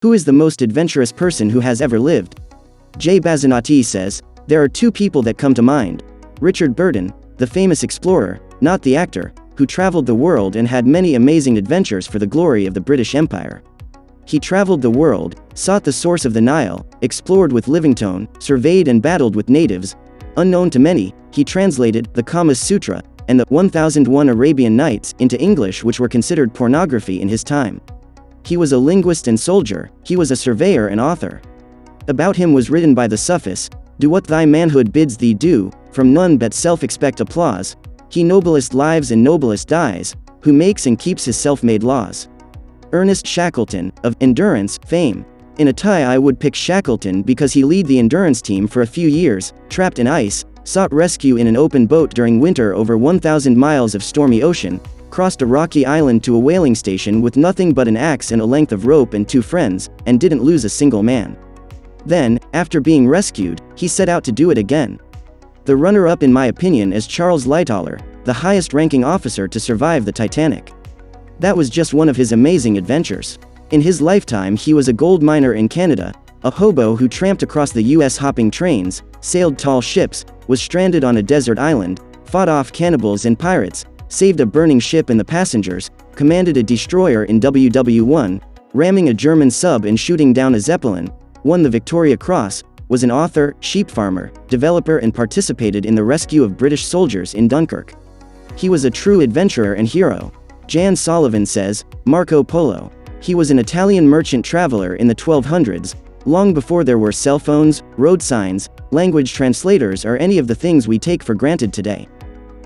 Who is the most adventurous person who has ever lived? Jay Bazanati says, there are two people that come to mind. Richard Burton, the famous explorer, not the actor, who traveled the world and had many amazing adventures for the glory of the British Empire. He traveled the world, sought the source of the Nile, explored with Livingstone, surveyed and battled with natives. Unknown to many, he translated the Kama Sutra and the 1001 Arabian Nights into English, which were considered pornography in his time. He was a linguist and soldier, he was a surveyor and author. About him was written by the Sufis, do what thy manhood bids thee do, from none but self expect applause. He noblest lives and noblest dies, who makes and keeps his self-made laws. Ernest Shackleton, of Endurance fame. In a tie I would pick Shackleton because he lead the Endurance team for a few years, trapped in ice, sought rescue in an open boat during winter over 1,000 miles of stormy ocean, crossed a rocky island to a whaling station with nothing but an axe and a length of rope and 2 friends, and didn't lose a single man. Then, after being rescued, he set out to do it again. The runner-up in my opinion is Charles Lightoller, the highest-ranking officer to survive the Titanic. That was just one of his amazing adventures. In his lifetime he was a gold miner in Canada, a hobo who tramped across the US hopping trains, sailed tall ships, was stranded on a desert island, fought off cannibals and pirates, saved a burning ship and the passengers, commanded a destroyer in WW1, ramming a German sub and shooting down a Zeppelin, won the Victoria Cross, was an author, sheep farmer, developer and participated in the rescue of British soldiers in Dunkirk. He was a true adventurer and hero. Jan Sullivan says, Marco Polo. He was an Italian merchant traveler in the 1200s, long before there were cell phones, road signs, language translators or any of the things we take for granted today.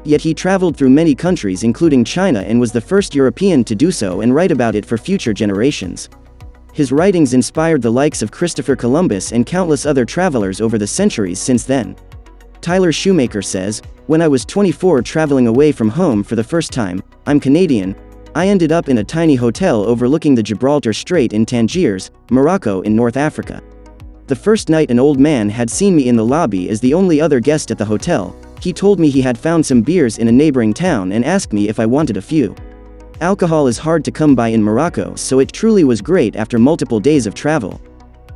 Yet he traveled through many countries including China and was the first European to do so and write about it for future generations. His writings inspired the likes of Christopher Columbus and countless other travelers over the centuries since then. Tyler Shoemaker says, when I was 24 traveling away from home for the first time, I'm Canadian, I ended up in a tiny hotel overlooking the Gibraltar Strait in Tangiers, Morocco in North Africa. The first night an old man had seen me in the lobby as the only other guest at the hotel. He told me he had found some beers in a neighboring town and asked me if I wanted a few. Alcohol is hard to come by in Morocco, so it truly was great after multiple days of travel.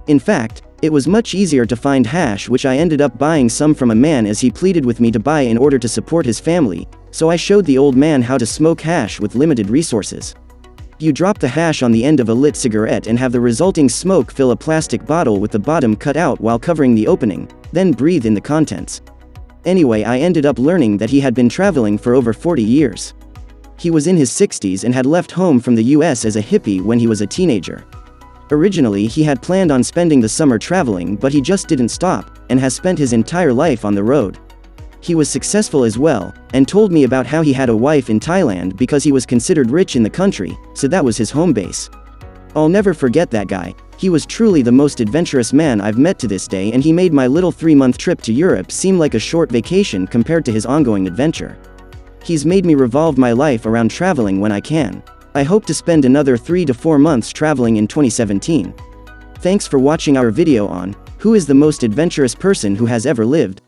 In fact, it was much easier to find hash, which I ended up buying some from a man as he pleaded with me to buy in order to support his family, so I showed the old man how to smoke hash with limited resources. You drop the hash on the end of a lit cigarette and have the resulting smoke fill a plastic bottle with the bottom cut out while covering the opening, then breathe in the contents. Anyway, I ended up learning that he had been traveling for over 40 years. He was in his 60s and had left home from the US as a hippie when he was a teenager. Originally he had planned on spending the summer traveling, but he just didn't stop, and has spent his entire life on the road. He was successful as well, and told me about how he had a wife in Thailand because he was considered rich in the country, so that was his home base. I'll never forget that guy. He was truly the most adventurous man I've met to this day, and he made my little 3-month trip to Europe seem like a short vacation compared to his ongoing adventure. He's made me revolve my life around traveling when I can. I hope to spend another 3 to 4 months traveling in 2017. Thanks for watching our video on Who is the most adventurous person who has ever lived?